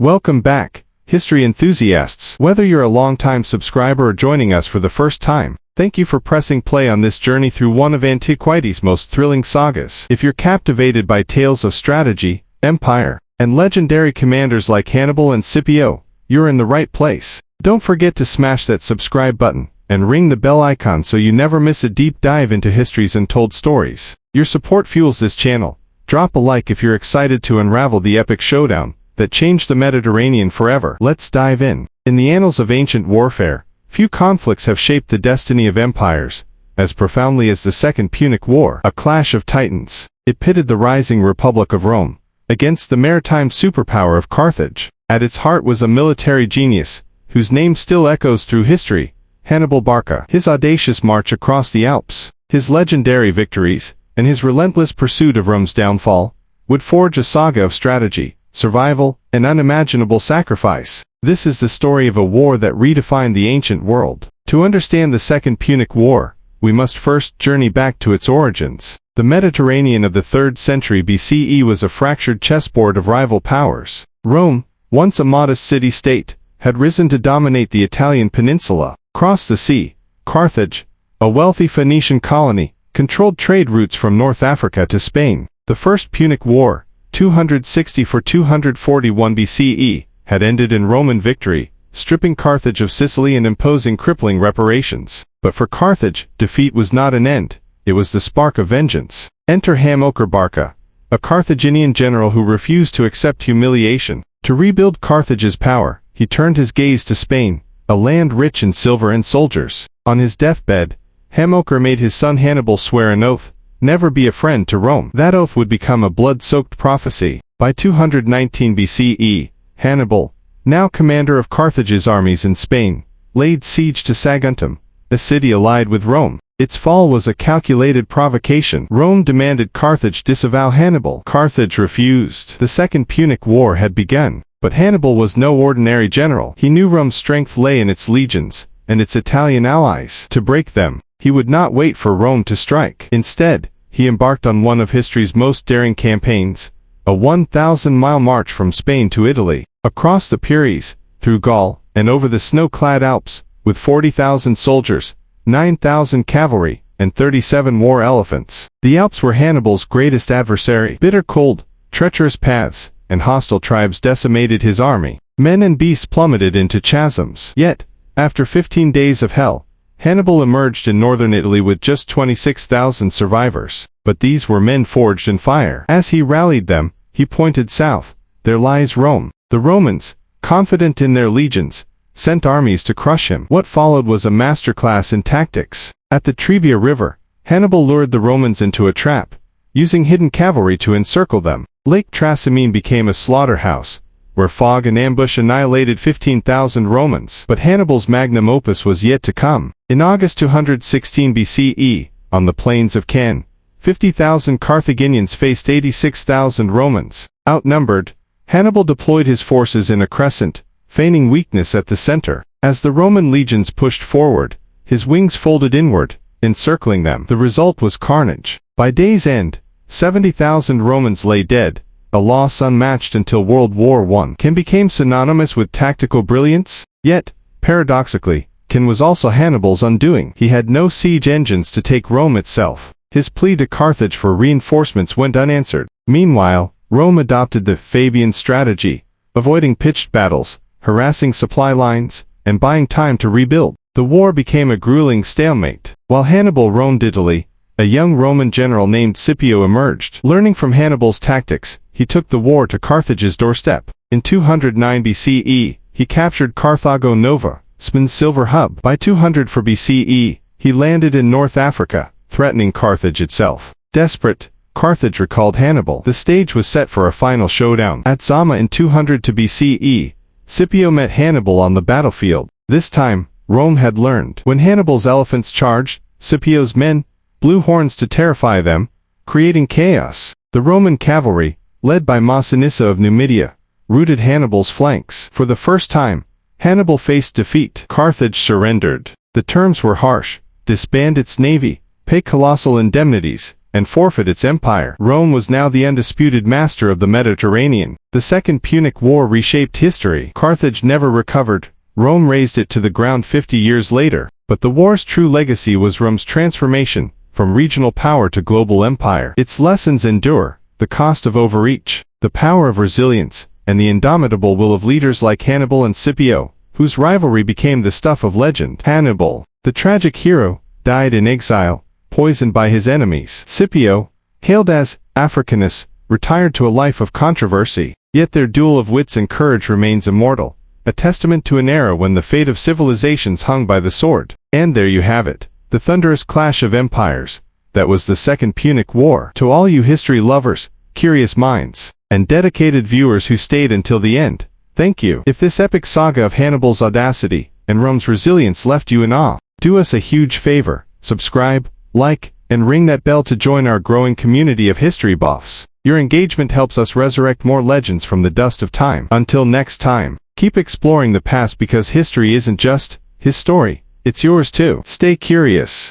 Welcome back, history enthusiasts. Whether you're a long-time subscriber or joining us for the first time, thank you for pressing play on this journey through one of antiquity's most thrilling sagas. If you're captivated by tales of strategy, empire, and legendary commanders like Hannibal and Scipio, you're in the right place. Don't forget to smash that subscribe button and ring the bell icon so you never miss a deep dive into history's untold stories. Your support fuels this channel. Drop a like if you're excited to unravel the epic showdown that changed the Mediterranean forever. Let's dive in. In the annals of ancient warfare, few conflicts have shaped the destiny of empires as profoundly as the Second Punic War, a clash of titans. It pitted the rising Republic of Rome against the maritime superpower of Carthage. At its heart was a military genius, whose name still echoes through history, Hannibal Barca. His audacious march across the Alps, his legendary victories, and his relentless pursuit of Rome's downfall, would forge a saga of strategy, survival, and unimaginable sacrifice. This is the story of a war that redefined the ancient world. To understand the Second Punic War, we must first journey back to its origins. The Mediterranean of the 3rd century BCE was a fractured chessboard of rival powers. Rome, once a modest city-state, had risen to dominate the Italian peninsula. Across the sea, Carthage, a wealthy Phoenician colony, controlled trade routes from North Africa to Spain. The First Punic War, 260–241 BCE, had ended in Roman victory, stripping Carthage of Sicily and imposing crippling reparations. But for Carthage, defeat was not an end. It was the spark of vengeance. Enter Hannibal Barca, a Carthaginian general who refused to accept humiliation. To rebuild Carthage's power, he turned his gaze to Spain, a land rich in silver and soldiers. On his deathbed, Hamilcar made his son Hannibal swear an oath, never be a friend to Rome. That oath would become a blood-soaked prophecy. By 219 BCE, Hannibal, now commander of Carthage's armies in Spain, laid siege to Saguntum, a city allied with Rome. Its fall was a calculated provocation. Rome demanded Carthage disavow Hannibal. Carthage refused. The Second Punic War had begun, but Hannibal was no ordinary general. He knew Rome's strength lay in its legions and its Italian allies. To break them, he would not wait for Rome to strike. Instead, he embarked on one of history's most daring campaigns, a 1,000-mile march from Spain to Italy, across the Pyrenees, through Gaul, and over the snow-clad Alps, with 40,000 soldiers, 9,000 cavalry, and 37 war elephants. The Alps were Hannibal's greatest adversary. Bitter cold, treacherous paths, and hostile tribes decimated his army. Men and beasts plummeted into chasms. Yet, after 15 days of hell, Hannibal emerged in northern Italy with just 26,000 survivors. But these were men forged in fire. As he rallied them, he pointed south. There lies Rome. The Romans, confident in their legions, sent armies to crush him. What followed was a masterclass in tactics. At the Trebia River, Hannibal lured the Romans into a trap, using hidden cavalry to encircle them. Lake Trasimene became a slaughterhouse, where fog and ambush annihilated 15,000 Romans. But Hannibal's magnum opus was yet to come. In August 216 BCE, on the plains of Cannae, 50,000 Carthaginians faced 86,000 Romans. Outnumbered, Hannibal deployed his forces in a crescent, feigning weakness at the center. As the Roman legions pushed forward, his wings folded inward, encircling them. The result was carnage. By day's end, 70,000 Romans lay dead, a loss unmatched until World War I. Can became synonymous with tactical brilliance. Yet, paradoxically, Can was also Hannibal's undoing. He had no siege engines to take Rome itself. His plea to Carthage for reinforcements went unanswered. Meanwhile, Rome adopted the Fabian strategy, avoiding pitched battles, harassing supply lines, and buying time to rebuild. The war became a grueling stalemate. While Hannibal roamed Italy, a young Roman general named Scipio emerged. Learning from Hannibal's tactics, he took the war to Carthage's doorstep. In 209 BCE, he captured Carthago Nova, Spain's silver hub. By 204 BCE, he landed in North Africa, threatening Carthage itself. Desperate, Carthage recalled Hannibal. The stage was set for a final showdown. At Zama in 202 BCE, Scipio met Hannibal on the battlefield. This time, Rome had learned. When Hannibal's elephants charged, Scipio's men blew horns to terrify them, creating chaos. The Roman cavalry, led by Massinissa of Numidia, routed Hannibal's flanks. For the first time, Hannibal faced defeat. Carthage surrendered. The terms were harsh: disband its navy, pay colossal indemnities, and forfeit its empire. Rome was now the undisputed master of the Mediterranean. The Second Punic War reshaped history. Carthage never recovered. Rome razed it to the ground 50 years later. But the war's true legacy was Rome's transformation from regional power to global empire. Its lessons endure: the cost of overreach, the power of resilience, and the indomitable will of leaders like Hannibal and Scipio, whose rivalry became the stuff of legend. Hannibal, the tragic hero, died in exile, poisoned by his enemies. Scipio, hailed as Africanus, retired to a life of controversy. Yet their duel of wits and courage remains immortal, a testament to an era when the fate of civilizations hung by the sword. And there you have it, the thunderous clash of empires. That was the Second Punic War. To all you history lovers, curious minds, and dedicated viewers who stayed until the end, thank you. If this epic saga of Hannibal's audacity and Rome's resilience left you in awe, do us a huge favor: subscribe, like, and ring that bell to join our growing community of history buffs. Your engagement helps us resurrect more legends from the dust of time. Until next time, keep exploring the past, because history isn't just his story, it's yours too. Stay curious.